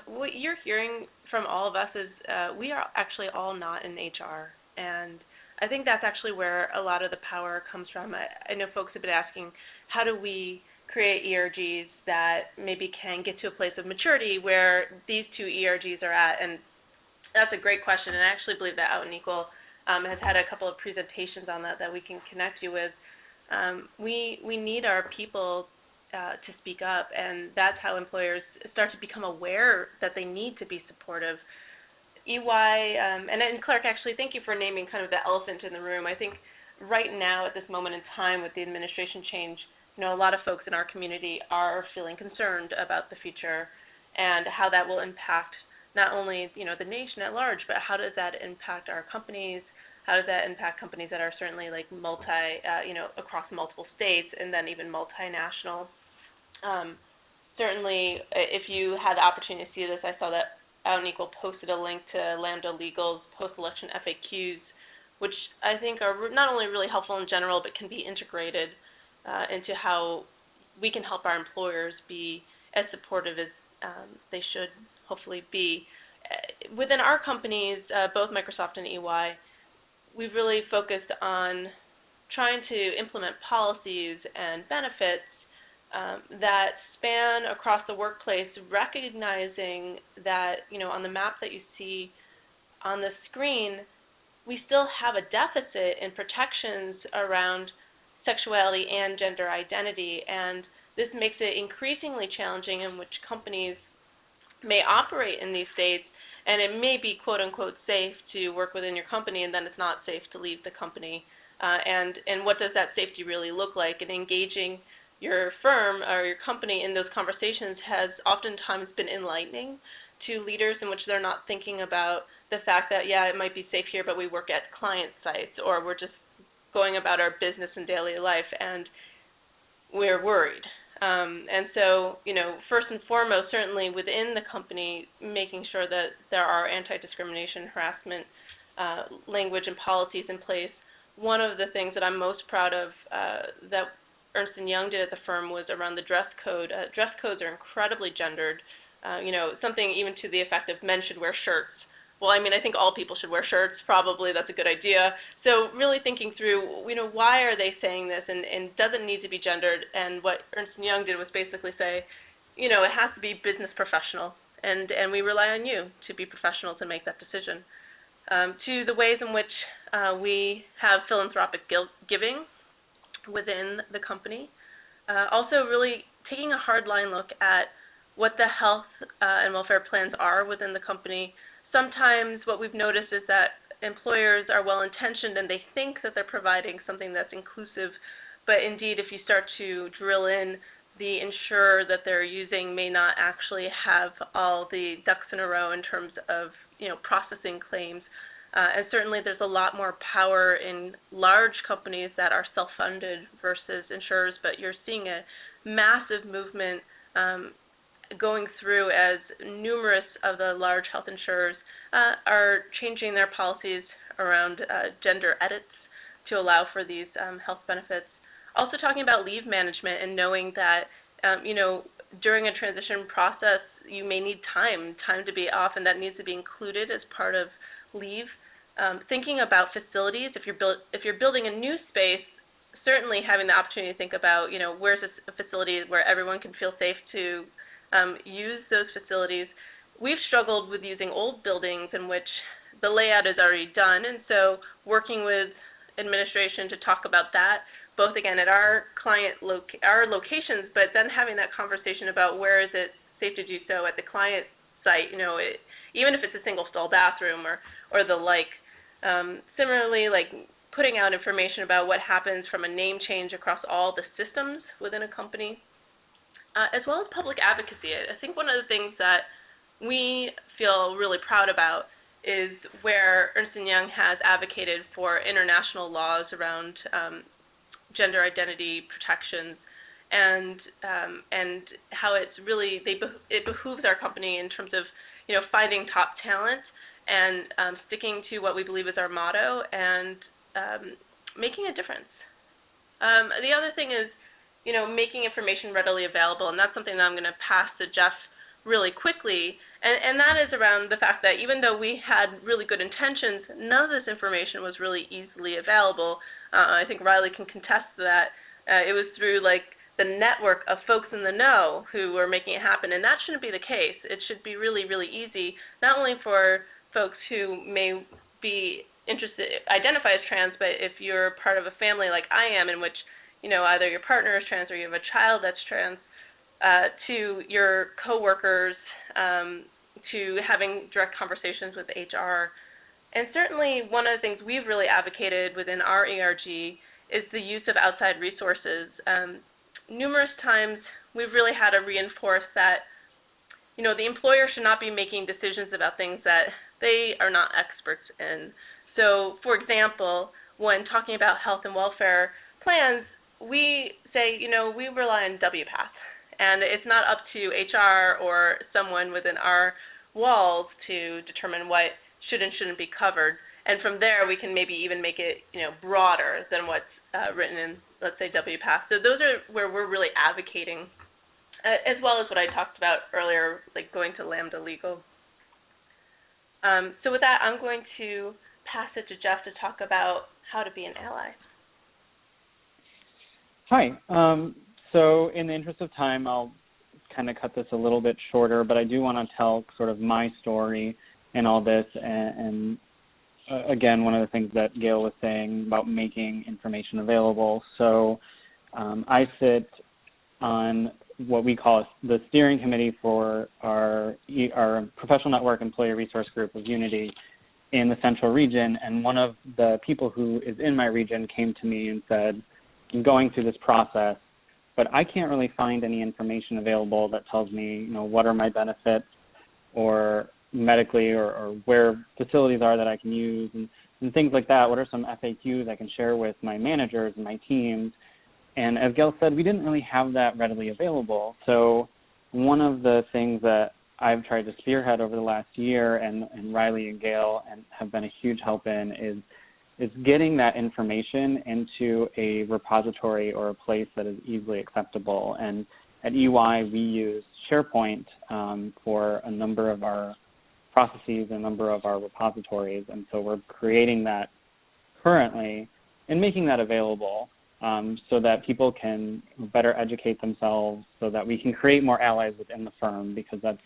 what you're hearing from all of us is we are actually all not in HR, and I think that's actually where a lot of the power comes from. I know folks have been asking, how do we create ERGs that maybe can get to a place of maturity where these two ERGs are at? And that's a great question, and I actually believe that Out and Equal has had a couple of presentations on that we can connect you with. We need our people to speak up, and that's how employers start to become aware that they need to be supportive. EY, and Clark, actually, thank you for naming kind of the elephant in the room. I think right now at this moment in time with the administration change, a lot of folks in our community are feeling concerned about the future and how that will impact not only, the nation at large, but how does that impact our companies? How does that impact companies that are certainly like across multiple states and then even multinational? Certainly, if you had the opportunity to see this, I saw that Out and Equal posted a link to Lambda Legal's post-election FAQs, which I think are not only really helpful in general, but can be integrated into how we can help our employers be as supportive as they should hopefully be. Within our companies, both Microsoft and EY, we've really focused on trying to implement policies and benefits that span across the workplace, recognizing that, on the map that you see on the screen, we still have a deficit in protections around sexuality and gender identity, and this makes it increasingly challenging in which companies may operate in these states, and it may be quote-unquote safe to work within your company, and then it's not safe to leave the company. And what does that safety really look like? And engaging your firm or your company in those conversations has oftentimes been enlightening to leaders, in which they're not thinking about the fact that, yeah, it might be safe here, but we work at client sites, or we're just going about our business and daily life, and we're worried. And so, first and foremost, certainly within the company, making sure that there are anti-discrimination, harassment language and policies in place. One of the things that I'm most proud of that Ernst & Young did at the firm was around the dress code. Dress codes are incredibly gendered. Something even to the effect of men should wear shirts. Well, I think all people should wear shirts. Probably that's a good idea. So really thinking through, why are they saying this, and does it need to be gendered? And what Ernst & Young did was basically say, it has to be business professional, and we rely on you to be professional to make that decision. To the ways in which we have philanthropic giving within the company. Also really taking a hard line look at what the health and welfare plans are within the company. Sometimes what we've noticed is that employers are well-intentioned and they think that they're providing something that's inclusive, but indeed if you start to drill in, the insurer that they're using may not actually have all the ducks in a row in terms of processing claims. And certainly there's a lot more power in large companies that are self-funded versus insurers, but you're seeing a massive movement going through as numerous of the large health insurers are changing their policies around gender edits to allow for these health benefits. Also talking about leave management and knowing that, during a transition process, you may need time to be off, and that needs to be included as part of leave. Thinking about facilities, if you're building a new space, certainly having the opportunity to think about, where's a facility where everyone can feel safe to use those facilities. We've struggled with using old buildings in which the layout is already done, and so working with administration to talk about that, both again at our locations, but then having that conversation about where is it safe to do so at the client site, even if it's a single stall bathroom or the like. Similarly, like putting out information about what happens from a name change across all the systems within a company, as well as public advocacy. I think one of the things that we feel really proud about is where Ernst & Young has advocated for international laws around gender identity protections, and how it's really it behooves our company in terms of finding top talent and sticking to what we believe is our motto and making a difference. The other thing is making information readily available, and that's something that I'm going to pass to Jeff really quickly, and that is around the fact that even though we had really good intentions, none of this information was really easily available. I think Riley can contest that. It was through the network of folks in the know who were making it happen, and that shouldn't be the case. It should be really, really easy, not only for folks who may be identify as trans, but if you're part of a family like I am, in which either your partner is trans or you have a child that's trans, to your coworkers, to having direct conversations with HR. And certainly one of the things we've really advocated within our ERG is the use of outside resources. Numerous times we've really had to reinforce that the employer should not be making decisions about things that they are not experts in. So for example, when talking about health and welfare plans, we say, we rely on WPATH, and it's not up to HR or someone within our walls to determine what should and shouldn't be covered. And from there, we can maybe even make it, broader than what's written in, let's say, WPATH. So those are where we're really advocating, as well as what I talked about earlier, like going to Lambda Legal. So with that, I'm going to pass it to Jeff to talk about how to be an ally. Hi. So in the interest of time, I'll kind of cut this a little bit shorter, but I do want to tell sort of my story in all this. And again, one of the things that Gail was saying about making information available. So I sit on what we call the steering committee for our professional network employee resource group of Unity in the central region. And one of the people who is in my region came to me and said, I'm going through this process, but I can't really find any information available that tells me, you know, what are my benefits or medically or where facilities are that I can use and things like that. What are some FAQs I can share with my managers and my teams? And as Gail said, we didn't really have that readily available. So one of the things that I've tried to spearhead over the last year, and Riley and Gail have been a huge help in, is getting that information into a repository or a place that is easily acceptable. And at EY, we use SharePoint for a number of our processes, a number of our repositories. And so we're creating that currently and making that available so that people can better educate themselves, so that we can create more allies within the firm, because that's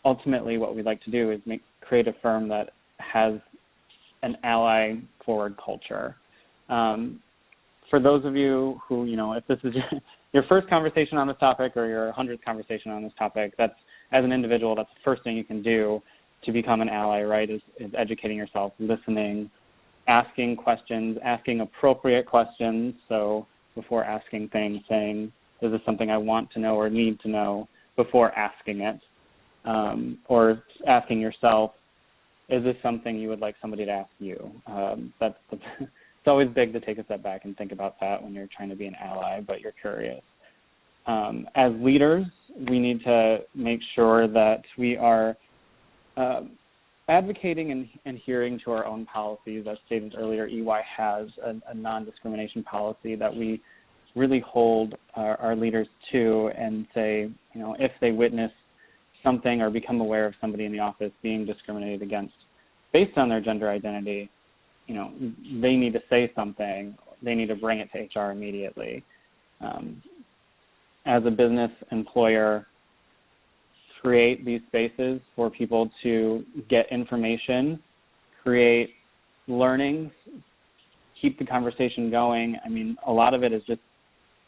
ultimately what we'd like to do, is create a firm that has an ally-forward culture. For those of you who, you know, if this is your first conversation on this topic or your 100th conversation on this topic, that's, as an individual, that's the first thing you can do to become an ally, right, is educating yourself, listening, asking questions, asking appropriate questions. So before asking things, saying, is this something I want to know or need to know, before asking it, or asking yourself, is this something you would like somebody to ask you? It's always big to take a step back and think about that when you're trying to be an ally, but you're curious. As leaders, we need to make sure that we are advocating and adhering to our own policies. As stated earlier, EY has a non-discrimination policy that we really hold our leaders to, and say, you know, if they witness something or become aware of somebody in the office being discriminated against based on their gender identity, you know, they need to say something. They need to bring it to HR immediately. As a business employer, create these spaces for people to get information, create learnings, keep the conversation going. I mean, a lot of it is just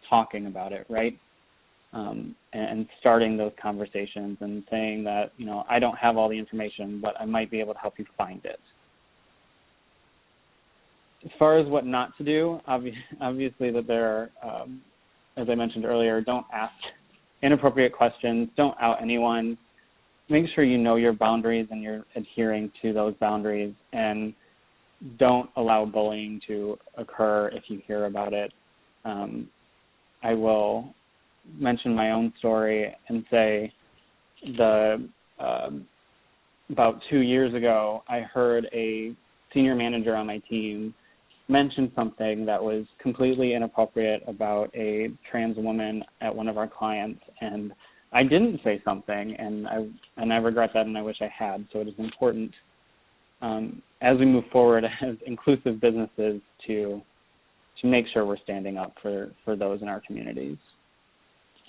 talking about it, right? And starting those conversations and saying that, you know, I don't have all the information, but I might be able to help you find it. As far as what not to do, obviously that there are, as I mentioned earlier, don't ask inappropriate questions, don't out anyone. Make sure you know your boundaries and you're adhering to those boundaries, and don't allow bullying to occur if you hear about it. I will mention my own story and say about 2 years ago, I heard a senior manager on my team mention something that was completely inappropriate about a trans woman at one of our clients, and I didn't say something, and I regret that, and I wish I had. So it is important as we move forward as inclusive businesses to make sure we're standing up for those in our communities.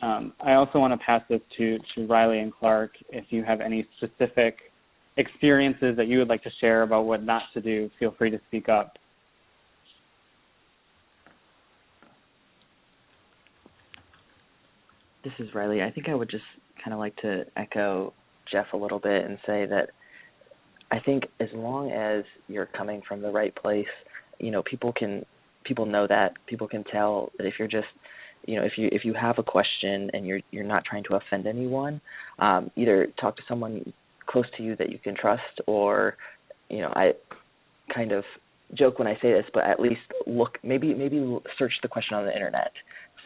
I also want to pass this to Riley and Clark. If you have any specific experiences that you would like to share about what not to do, feel free to speak up. This is Riley. I think I would just kind of like to echo Jeff a little bit and say that I think as long as you're coming from the right place, you know, people know that. People can tell that if you're just, you know, if you have a question and you're not trying to offend anyone, either talk to someone close to you that you can trust, or, you know, I kind of joke when I say this, but at least look, maybe search the question on the internet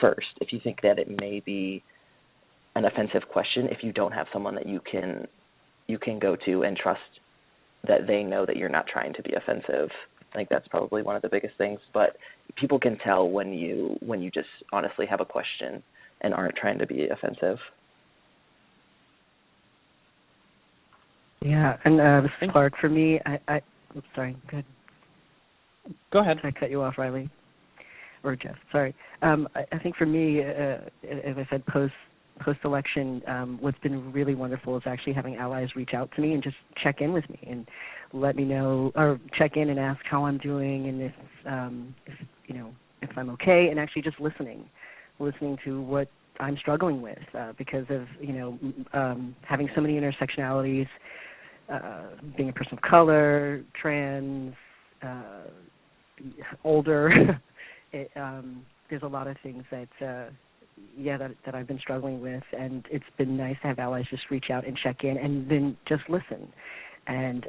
first if you think that it may be an offensive question, if you don't have someone that you can go to and trust that they know that you're not trying to be offensive. I think that's probably one of the biggest things, but people can tell when you just honestly have a question and aren't trying to be offensive. Yeah, and this is Clark. For me, oops, sorry, go ahead. Go ahead. Can I cut you off, Riley? or Jeff, sorry. I think for me, as I said, post-election, what's been really wonderful is actually having allies reach out to me and just check in with me and let me know, or check in and ask how I'm doing and if I'm okay, and actually just listening to what I'm struggling with because of having so many intersectionalities, being a person of color, trans, older. There's a lot of things that I've been struggling with, and it's been nice to have allies just reach out and check in and then just listen. And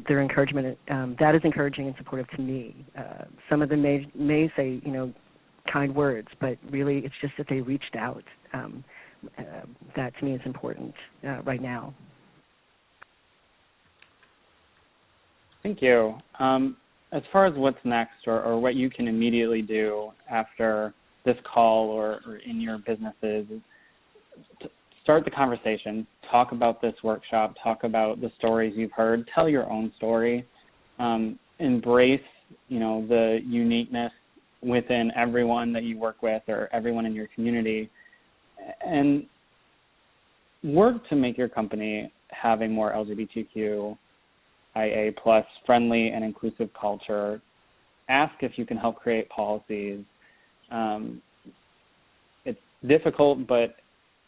their encouragement, that is encouraging and supportive to me. Some of them may say, kind words, but really it's just that they reached out. That to me is important right now. Thank you. As far as what's next or what you can immediately do after this call or in your businesses, start the conversation, talk about this workshop, talk about the stories you've heard, tell your own story, embrace, the uniqueness within everyone that you work with or everyone in your community, and work to make your company have a more LGBTQIA+ friendly and inclusive culture. Ask if you can help create policies. It's difficult, but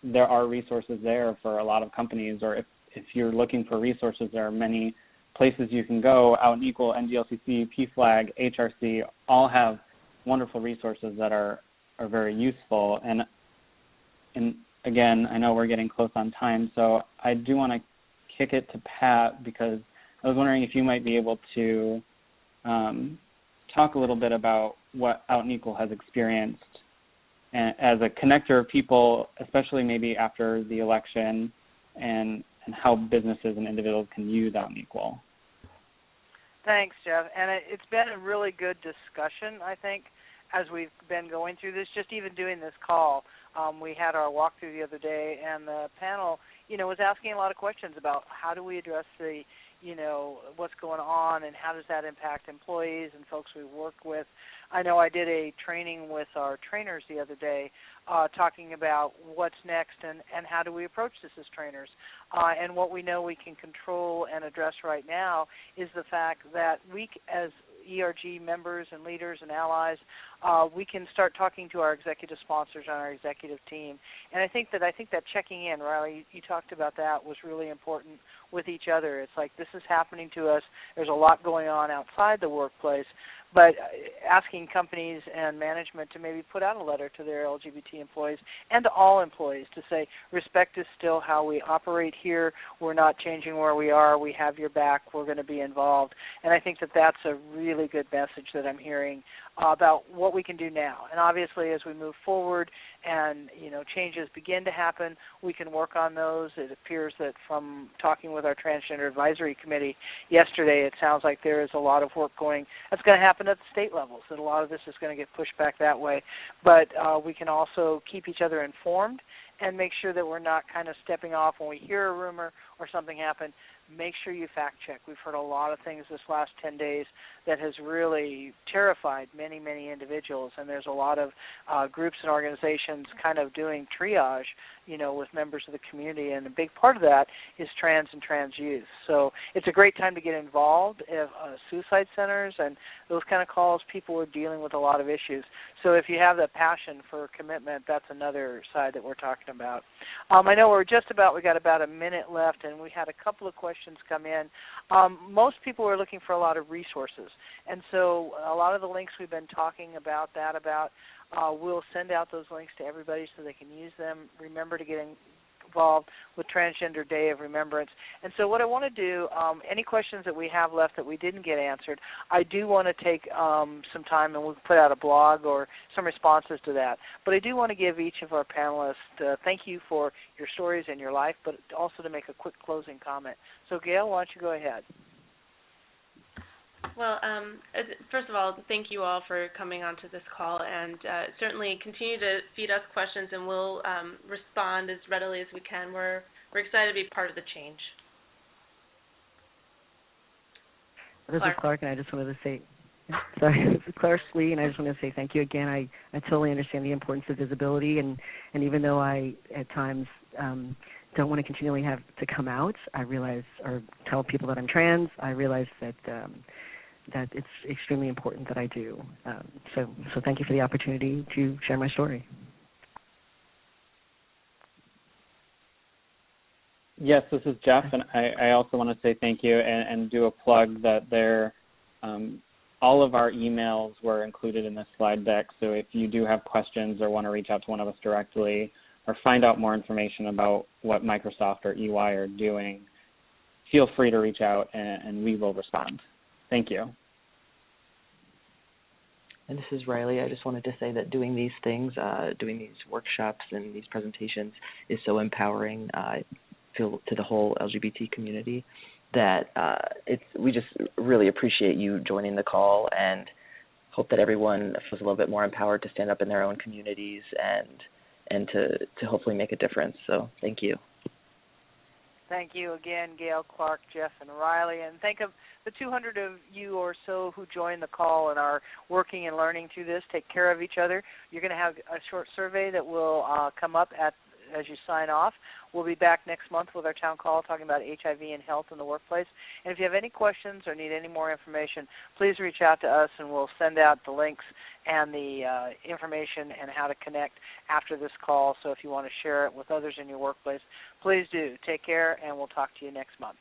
there are resources there for a lot of companies, or if you're looking for resources, there are many places you can go. Out and Equal, NGLCC, PFLAG, HRC, all have wonderful resources that are very useful. And again, I know we're getting close on time, so I do want to kick it to Pat, because I was wondering if you might be able to talk a little bit about what Out and Equal has experienced as a connector of people, especially maybe after the election, and how businesses and individuals can use Out and Equal. Thanks, Jeff. And it's been a really good discussion, I think, as we've been going through this, just even doing this call. We had our walkthrough the other day, and the panel, was asking a lot of questions about how do we address the, what's going on and how does that impact employees and folks we work with. I know I did a training with our trainers the other day talking about what's next and how do we approach this as trainers. And what we know we can control and address right now is the fact that we, as ERG members and leaders and allies, we can start talking to our executive sponsors on our executive team. And I think that checking in, Riley, you talked about that, was really important with each other. It's like, this is happening to us. There's a lot going on outside the workplace. But asking companies and management to maybe put out a letter to their LGBT employees and to all employees to say, respect is still how we operate here. We're not changing where we are. We have your back. We're going to be involved. And I think that that's a really good message that I'm hearing about what we can do now. And obviously, as we move forward and changes begin to happen, we can work on those. It appears that from talking with our Transgender Advisory Committee yesterday, it sounds like there is a lot of work that's going to happen at the state levels, that a lot of this is going to get pushed back that way. But we can also keep each other informed and make sure that we're not kind of stepping off when we hear a rumor or something happen. Make sure you fact check. We've heard a lot of things this last 10 days that has really terrified many, many individuals, and there's a lot of groups and organizations kind of doing triage, with members of the community, and a big part of that is trans and trans youth. So it's a great time to get involved. Suicide centers and those kind of calls, people are dealing with a lot of issues. So if you have that passion for commitment, that's another side that we're talking about. I know we got about a minute left, and we had a couple of questions come in. Most people are looking for a lot of resources, and so a lot of the links we've been talking about, we'll send out those links to everybody so they can use them. Remember to get involved with Transgender Day of Remembrance. And so what I want to do, any questions that we have left that we didn't get answered, I do want to take some time, and we'll put out a blog or some responses to that. But I do want to give each of our panelists thank you for your stories and your life, but also to make a quick closing comment. So Gail, why don't you go ahead? Well, first of all, thank you all for coming onto this call, and certainly continue to feed us questions, and we'll respond as readily as we can. We're excited to be part of the change. This is Clark, and I just wanted to say Sorry, Claire Slee, and I just want to say thank you again. I totally understand the importance of visibility, and even though I at times don't want to continually have to come out, I realize or tell people that I'm trans. I realize that that it's extremely important that I do. So thank you for the opportunity to share my story. Yes, this is Jeff, and I also want to say thank you and do a plug that all of our emails were included in this slide deck, so if you do have questions or want to reach out to one of us directly or find out more information about what Microsoft or EY are doing, feel free to reach out and we will respond. Thank you. And this is Riley. I just wanted to say that doing these things, doing these workshops and these presentations is so empowering. To the whole LGBT community, that we just really appreciate you joining the call and hope that everyone feels a little bit more empowered to stand up in their own communities and to hopefully make a difference. So thank you. Thank you again, Gail, Clark, Jeff, and Riley. And think of the 200 of you or so who joined the call and are working and learning through this. Take care of each other. You're going to have a short survey that will come up as you sign off. We'll be back next month with our town call talking about HIV and health in the workplace. And if you have any questions or need any more information, please reach out to us and we'll send out the links and the information and how to connect after this call. So if you want to share it with others in your workplace, please do. Take care, and we'll talk to you next month.